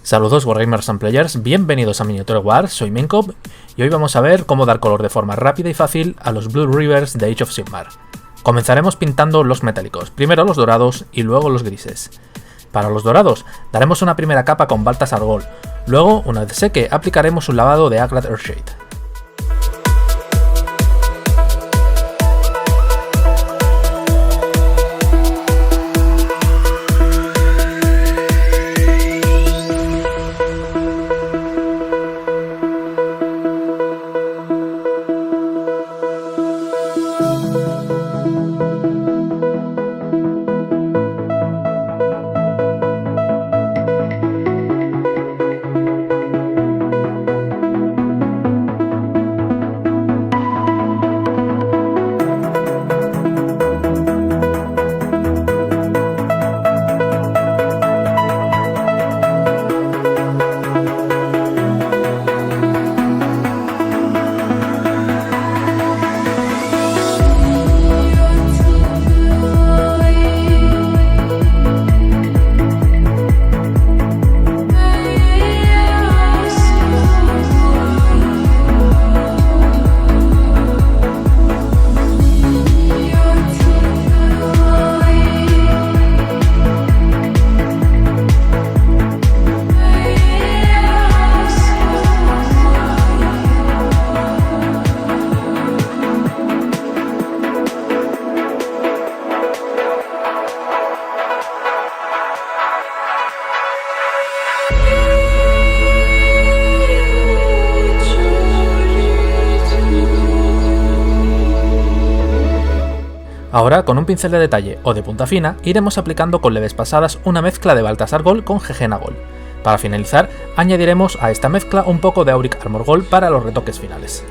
Saludos Wargamers and Players, bienvenidos a Miniature Wars, soy Minkov y hoy vamos a ver cómo dar color de forma rápida y fácil a los Blue Rivers de Age of Sigmar. Comenzaremos pintando los metálicos, primero los dorados y luego los grises. Para los dorados daremos una primera capa con Baltasar Gold, luego una vez seque aplicaremos un lavado de Agrax Earthshade. Ahora, con un pincel de detalle o de punta fina, iremos aplicando con leves pasadas una mezcla de Baltasar Gold con Gegena Gold. Para finalizar, añadiremos a esta mezcla un poco de Auric Armor Gold para los retoques finales.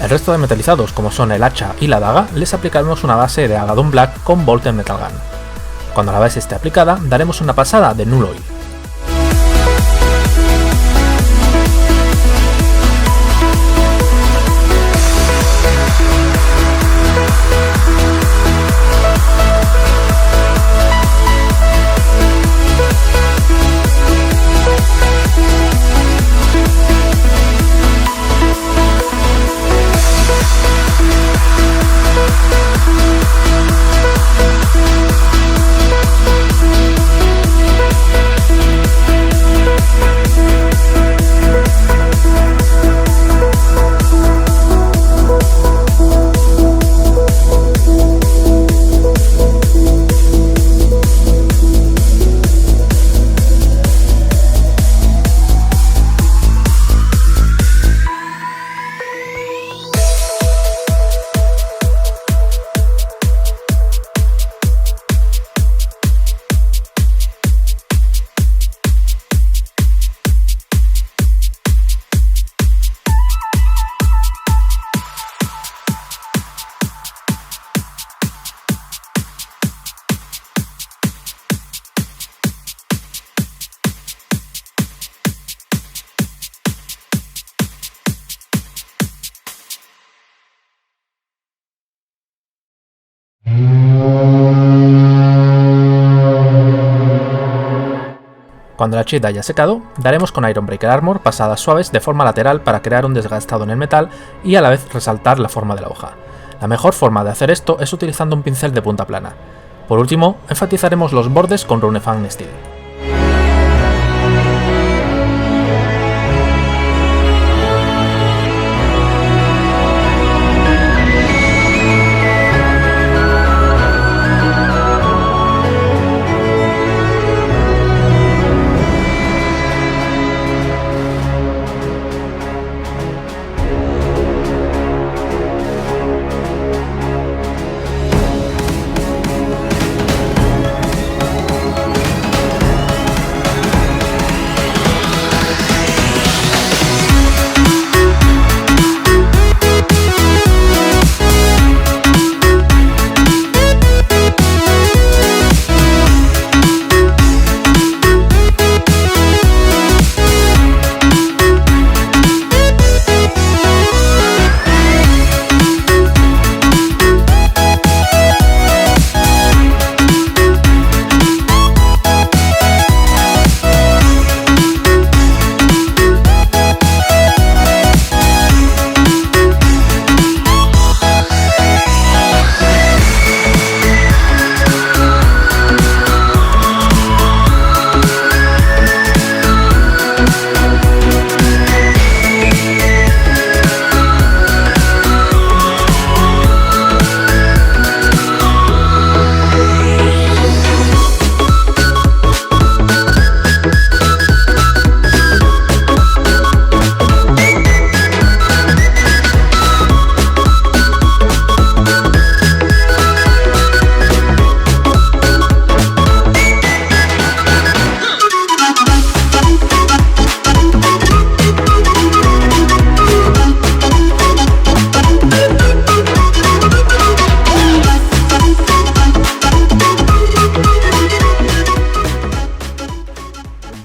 El resto de metalizados, como son el hacha y la daga, les aplicaremos una base de Agadon Black con Molten Metal Gun. Cuando la base esté aplicada, daremos una pasada de Null Oil. Cuando la sheet haya secado, daremos con Iron Breaker Armor pasadas suaves de forma lateral para crear un desgastado en el metal y a la vez resaltar la forma de la hoja. La mejor forma de hacer esto es utilizando un pincel de punta plana. Por último, enfatizaremos los bordes con Runefang Steel.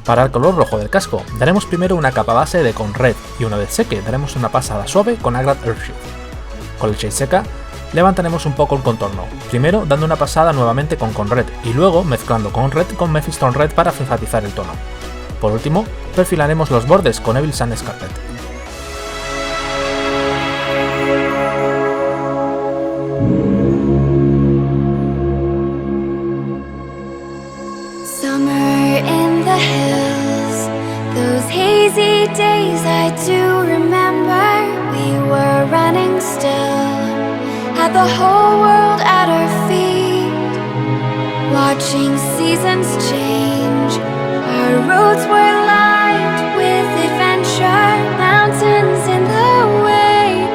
Para el color rojo del casco, daremos primero una capa base de Con Red y una vez seque daremos una pasada suave con Agrad Earthshield. Con la shade seca, levantaremos un poco el contorno, primero dando una pasada nuevamente con Red y luego mezclando con Red con Mephiston Red para enfatizar el tono. Por último, perfilaremos los bordes con Evil Sunny Scarlet. Hazy days I do remember, we were running still, had the whole world at our feet, watching seasons change, our roads were lined with adventure, mountains in the way,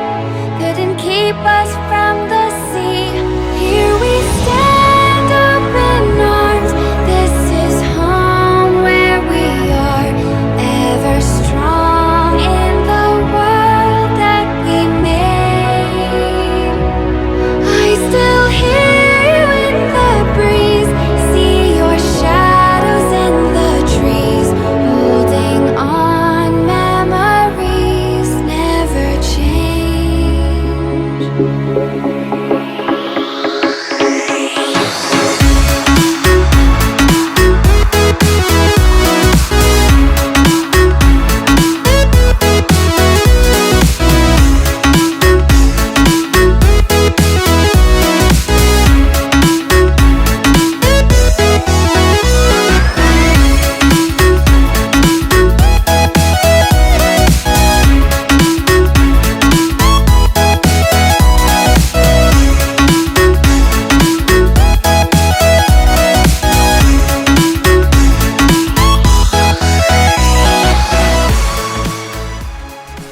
couldn't keep us from the sea, here we stand open arms, this is home where we are, ever strong in the world that we made. I still hear you in the breeze, see your shadows in the trees, holding on, memories never change.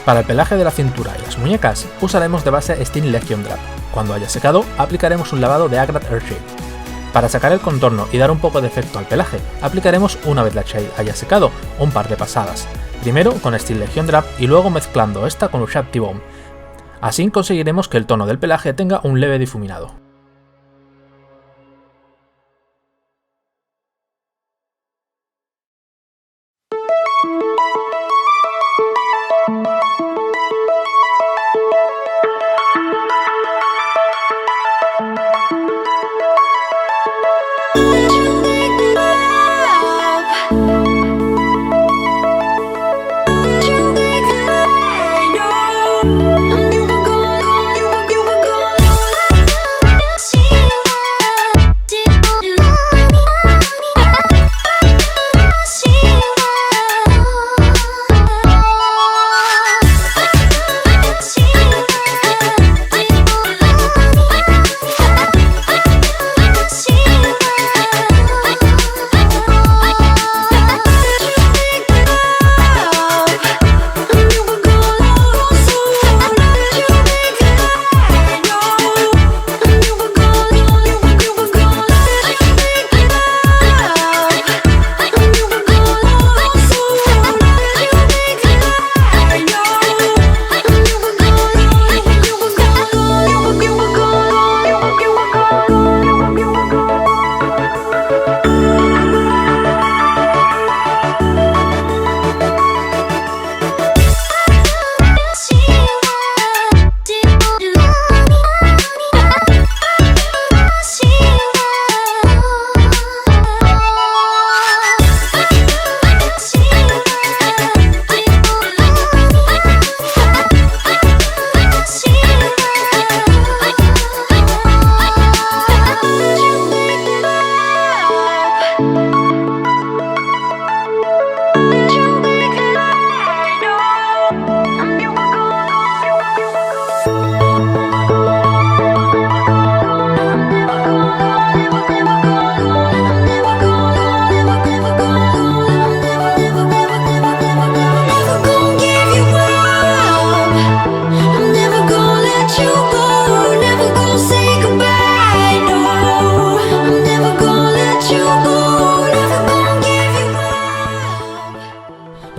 Para el pelaje de la cintura y las muñecas, usaremos de base Steel Legion Drap. Cuando haya secado, aplicaremos un lavado de Agrad Earthshield. Para sacar el contorno y dar un poco de efecto al pelaje, aplicaremos, una vez la shade haya secado, un par de pasadas. Primero con Steel Legion Drap y luego mezclando esta con Ushab T-Bone. Así conseguiremos que el tono del pelaje tenga un leve difuminado.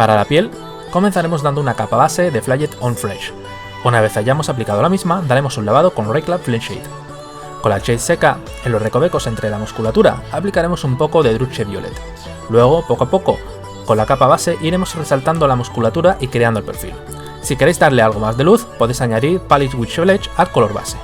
Para la piel, comenzaremos dando una capa base de Flayet On Fresh. Una vez hayamos aplicado la misma, daremos un lavado con Rayclub Flame Shade. Con la shade seca, en los recovecos entre la musculatura, aplicaremos un poco de Druche Violet. Luego, poco a poco, Con la capa base iremos resaltando la musculatura y creando el perfil. Si queréis darle algo más de luz, podéis añadir Palette with Shellage al color base.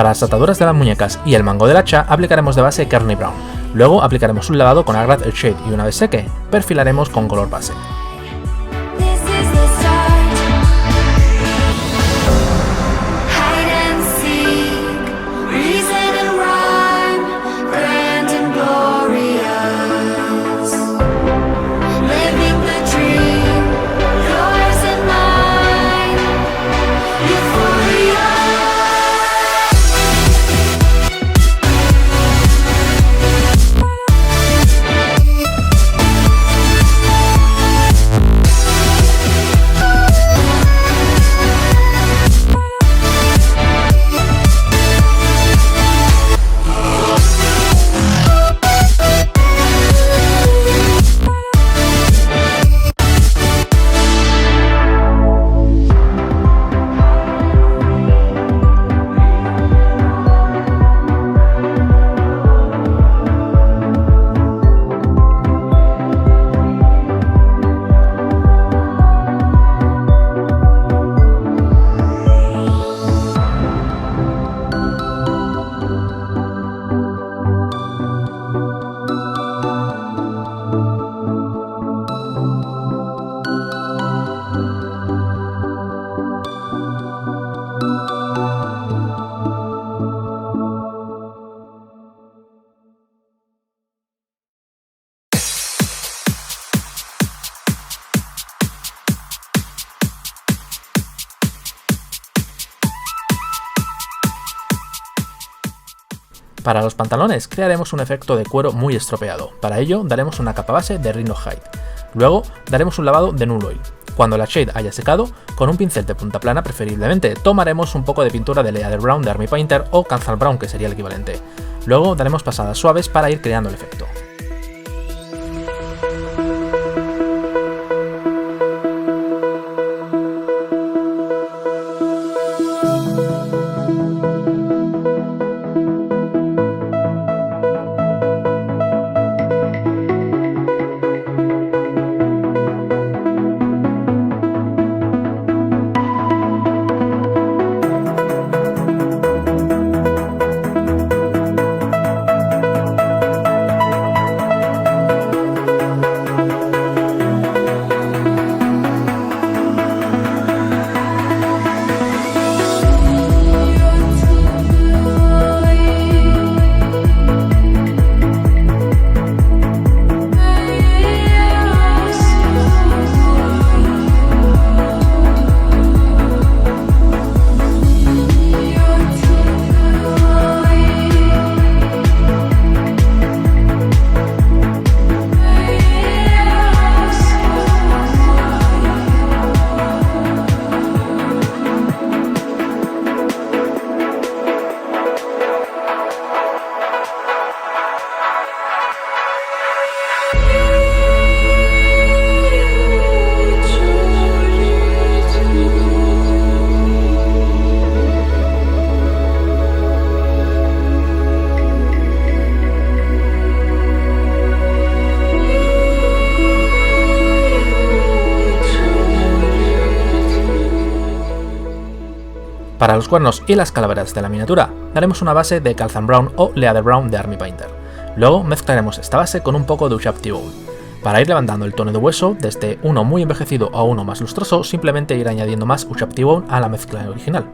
Para las ataduras de las muñecas y el mango del hacha aplicaremos de base Kearney Brown. Luego aplicaremos un lavado con Agrax Earthshade y una vez seque, perfilaremos con color base. Para los pantalones crearemos un efecto de cuero muy estropeado. Para ello daremos una capa base de Rhino Hide. Luego daremos un lavado de Null Oil. Cuando la shade haya secado, con un pincel de punta plana preferiblemente, tomaremos un poco de pintura de Leather Brown de Army Painter o Calzar Brown, que sería el equivalente. Luego daremos pasadas suaves para ir creando el efecto. Para los cuernos y las calaveras de la miniatura, daremos una base de Calzar Brown o Leather Brown de Army Painter. Luego mezclaremos esta base con un poco de Ushab T-Bone. Para ir levantando el tono de hueso, desde uno muy envejecido a uno más lustroso, simplemente ir añadiendo más Ushab T-Bone a la mezcla original.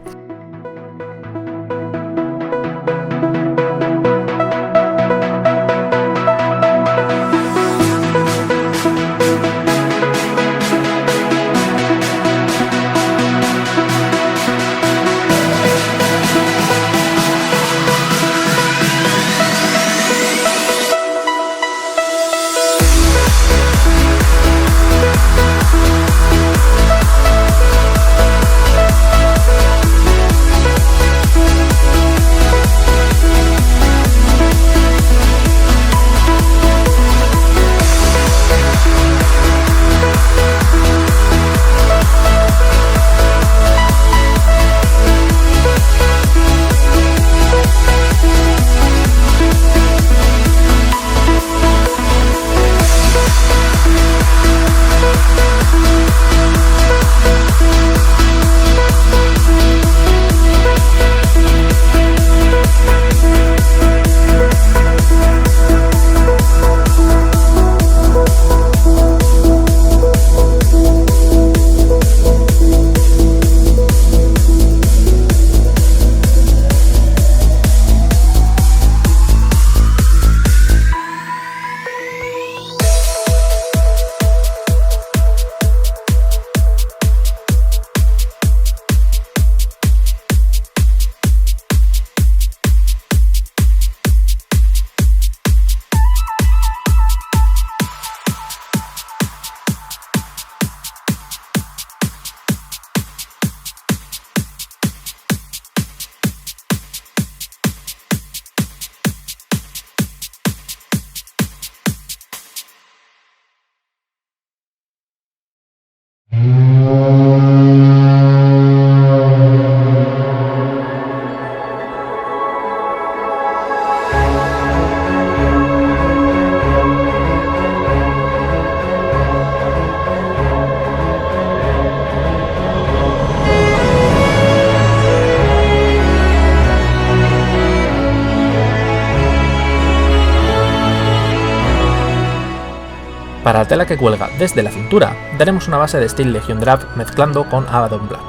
Para la tela que cuelga desde la cintura, daremos una base de Steel Legion Draft mezclando con Abaddon Black,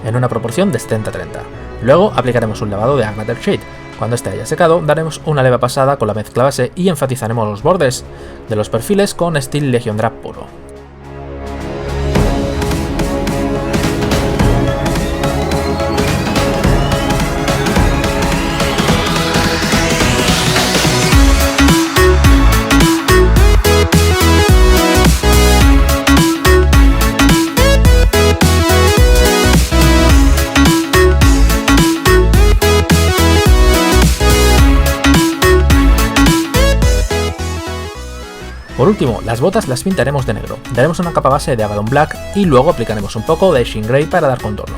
en una proporción de 70-30. Luego aplicaremos un lavado de Agnater Shade. Cuando este haya secado, daremos una leve pasada con la mezcla base y enfatizaremos los bordes de los perfiles con Steel Legion Draft puro. Por último, las botas las pintaremos de negro, daremos una capa base de Abaddon Black y luego aplicaremos un poco de Sheen Grey para dar contorno.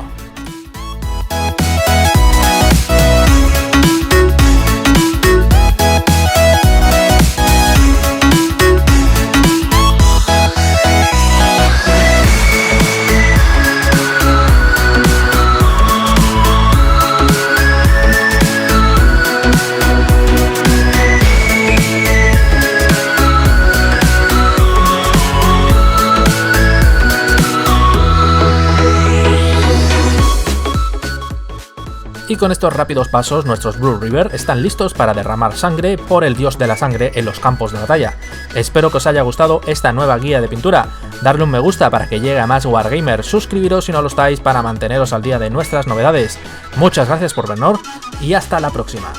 Y con estos rápidos pasos, nuestros Blue River están listos para derramar sangre por el dios de la sangre en los campos de batalla. Espero que os haya gustado esta nueva guía de pintura. Darle un me gusta para que llegue a más Wargamers, suscribiros si no lo estáis para manteneros al día de nuestras novedades. Muchas gracias por vernos y hasta la próxima.